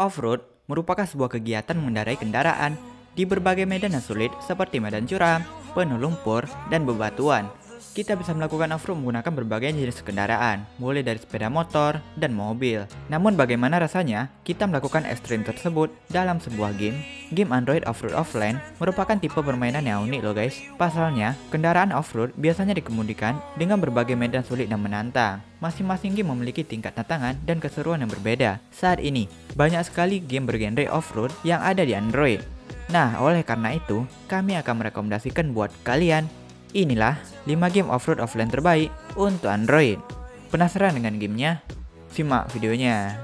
Off-road merupakan sebuah kegiatan mengendarai kendaraan di berbagai medan yang sulit seperti medan curam, penuh lumpur, dan bebatuan. Kita bisa melakukan off-road menggunakan berbagai jenis kendaraan, mulai dari sepeda motor dan mobil. Namun bagaimana rasanya kita melakukan ekstrim tersebut dalam sebuah game? Game Android Off-road Offline merupakan tipe permainan yang unik loh guys. Pasalnya, kendaraan off-road biasanya dikemudikan dengan berbagai medan sulit dan menantang. Masing-masing game memiliki tingkat tantangan dan keseruan yang berbeda. Saat ini, banyak sekali game bergenre off-road yang ada di Android. Nah, oleh karena itu, kami akan merekomendasikan buat kalian. Inilah 5 game off-road offline terbaik untuk Android. Penasaran dengan gamenya? Simak videonya.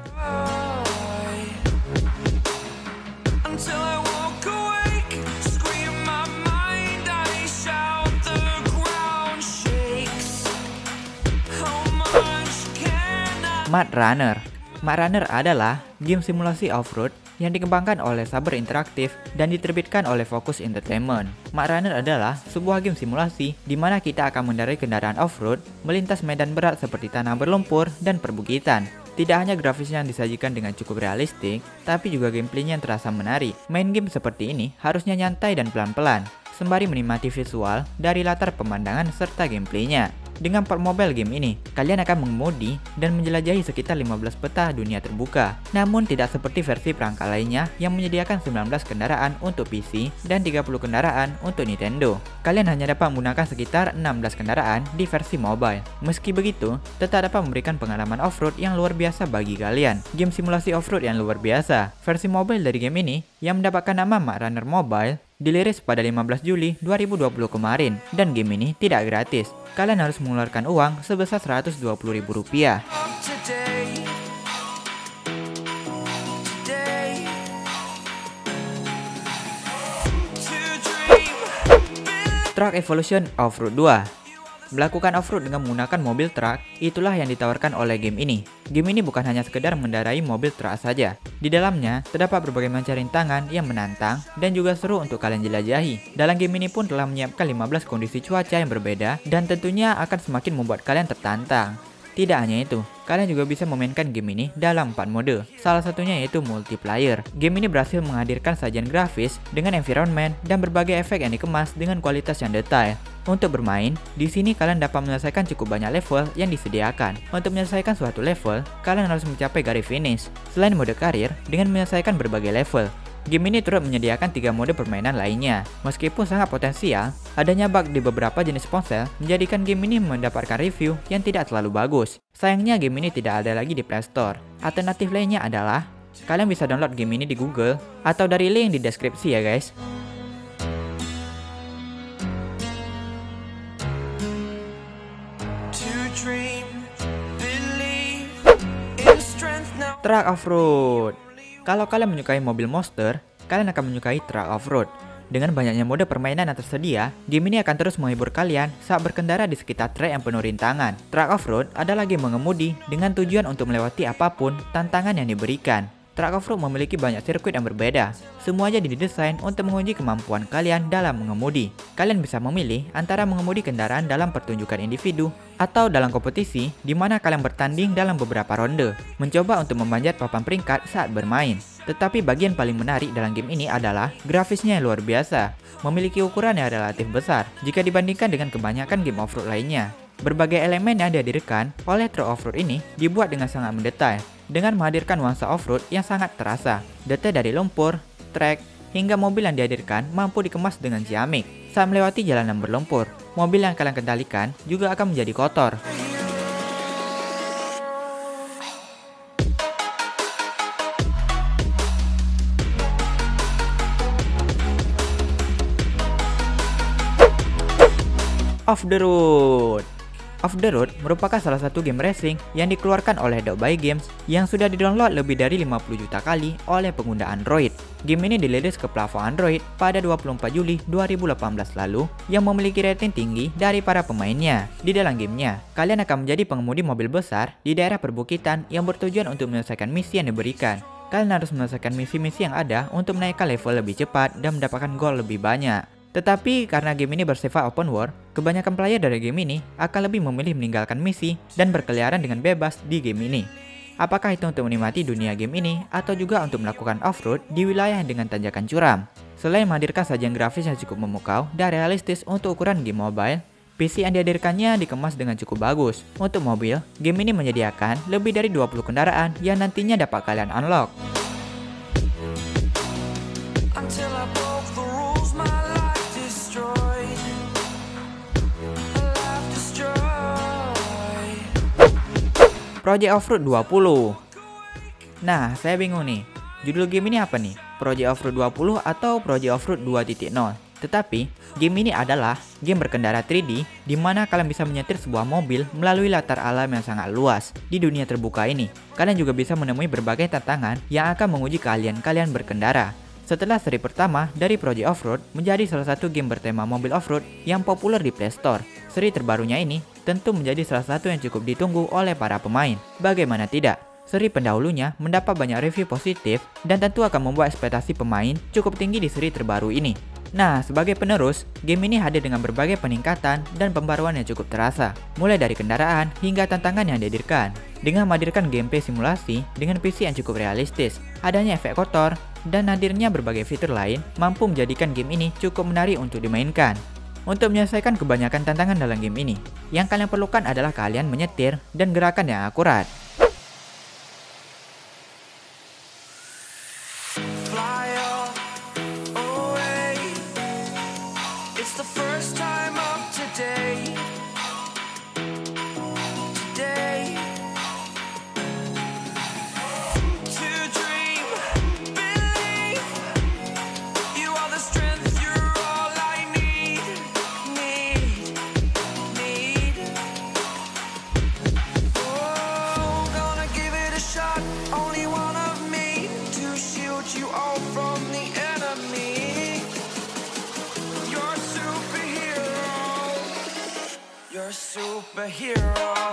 Mud Runner. Mud Runner adalah game simulasi off-road yang dikembangkan oleh Saber Interactive dan diterbitkan oleh Focus Entertainment. Mud Runner adalah sebuah game simulasi di mana kita akan mengendarai kendaraan off-road melintas medan berat seperti tanah berlumpur dan perbukitan. Tidak hanya grafisnya yang disajikan dengan cukup realistik, tapi juga gameplaynya yang terasa menarik. Main game seperti ini harusnya nyantai dan pelan-pelan, sembari menikmati visual dari latar pemandangan serta gameplaynya. Dengan part mobile game ini, kalian akan mengemudi dan menjelajahi sekitar 15 peta dunia terbuka. Namun tidak seperti versi perangkat lainnya yang menyediakan 19 kendaraan untuk PC dan 30 kendaraan untuk Nintendo. Kalian hanya dapat menggunakan sekitar 16 kendaraan di versi mobile. Meski begitu, tetap dapat memberikan pengalaman off-road yang luar biasa bagi kalian. Game simulasi off-road yang luar biasa. Versi mobile dari game ini yang mendapatkan nama Mud Runner Mobile dirilis pada 15 Juli 2020 kemarin, dan game ini tidak gratis. Kalian harus mengeluarkan uang sebesar Rp120.000. Truck Evolution Off-road 2. Melakukan off-road dengan menggunakan mobil truk, itulah yang ditawarkan oleh game ini. Game ini bukan hanya sekedar mengendarai mobil truk saja. Di dalamnya, terdapat berbagai macam rintangan yang menantang dan juga seru untuk kalian jelajahi. Dalam game ini pun telah menyiapkan 15 kondisi cuaca yang berbeda dan tentunya akan semakin membuat kalian tertantang. Tidak hanya itu, kalian juga bisa memainkan game ini dalam 4 mode. Salah satunya yaitu multiplayer. Game ini berhasil menghadirkan sajian grafis dengan environment dan berbagai efek yang dikemas dengan kualitas yang detail. Untuk bermain, di sini kalian dapat menyelesaikan cukup banyak level yang disediakan. Untuk menyelesaikan suatu level, kalian harus mencapai garis finish. Selain mode karir, dengan menyelesaikan berbagai level, game ini turut menyediakan 3 mode permainan lainnya. Meskipun sangat potensial, adanya bug di beberapa jenis ponsel menjadikan game ini mendapatkan review yang tidak terlalu bagus. Sayangnya game ini tidak ada lagi di Play Store. Alternatif lainnya adalah kalian bisa download game ini di Google atau dari link di deskripsi ya guys. Truck Off-road. Kalau kalian menyukai mobil monster, kalian akan menyukai Truck Off-road. Dengan banyaknya mode permainan yang tersedia, game ini akan terus menghibur kalian saat berkendara di sekitar trek yang penuh rintangan. Truck Off-road adalah game mengemudi dengan tujuan untuk melewati apapun tantangan yang diberikan. Truck Off-road memiliki banyak sirkuit yang berbeda. Semuanya didesain untuk menguji kemampuan kalian dalam mengemudi. Kalian bisa memilih antara mengemudi kendaraan dalam pertunjukan individu atau dalam kompetisi di mana kalian bertanding dalam beberapa ronde, mencoba untuk memanjat papan peringkat saat bermain. Tetapi bagian paling menarik dalam game ini adalah grafisnya yang luar biasa, memiliki ukuran yang relatif besar jika dibandingkan dengan kebanyakan game off-road lainnya. Berbagai elemen yang dihadirkan oleh Truck Off-road ini dibuat dengan sangat mendetail, dengan menghadirkan nuansa off-road yang sangat terasa. Detail dari lumpur, trek, hingga mobil yang dihadirkan mampu dikemas dengan ciamik. Saat melewati jalanan berlumpur, mobil yang kalian kendalikan juga akan menjadi kotor. Off the Road. Off the Road merupakan salah satu game racing yang dikeluarkan oleh Dogby Games yang sudah didownload lebih dari 50 juta kali oleh pengguna Android. Game ini dirilis ke platform Android pada 24 Juli 2018 lalu yang memiliki rating tinggi dari para pemainnya. Di dalam gamenya, kalian akan menjadi pengemudi mobil besar di daerah perbukitan yang bertujuan untuk menyelesaikan misi yang diberikan. Kalian harus menyelesaikan misi-misi yang ada untuk menaikkan level lebih cepat dan mendapatkan gold lebih banyak. Tetapi karena game ini bersifat open world, kebanyakan player dari game ini akan lebih memilih meninggalkan misi dan berkeliaran dengan bebas di game ini. Apakah itu untuk menikmati dunia game ini atau juga untuk melakukan off-road di wilayah dengan tanjakan curam? Selain menghadirkan sajian grafis yang cukup memukau dan realistis untuk ukuran game mobile, PC yang dihadirkannya dikemas dengan cukup bagus. Untuk mobil, game ini menyediakan lebih dari 20 kendaraan yang nantinya dapat kalian unlock. Project Offroad 20. Nah, saya bingung nih. Judul game ini apa nih? Project Offroad 20 atau Project Offroad 2.0? Tetapi, game ini adalah game berkendara 3D di mana kalian bisa menyetir sebuah mobil melalui latar alam yang sangat luas. Di dunia terbuka ini, kalian juga bisa menemui berbagai tantangan yang akan menguji keahlian kalian berkendara. Setelah seri pertama dari Project Offroad menjadi salah satu game bertema mobil offroad yang populer di Play Store, seri terbarunya ini tentu menjadi salah satu yang cukup ditunggu oleh para pemain. Bagaimana tidak? Seri pendahulunya mendapat banyak review positif dan tentu akan membuat ekspektasi pemain cukup tinggi di seri terbaru ini. Nah, sebagai penerus, game ini hadir dengan berbagai peningkatan dan pembaruan yang cukup terasa, mulai dari kendaraan hingga tantangan yang dihadirkan. Dengan menghadirkan gameplay simulasi dengan PC yang cukup realistis, adanya efek kotor, dan hadirnya berbagai fitur lain mampu menjadikan game ini cukup menarik untuk dimainkan. Untuk menyelesaikan kebanyakan tantangan dalam game ini, yang kalian perlukan adalah kalian menyetir dan gerakan yang akurat. Superhero.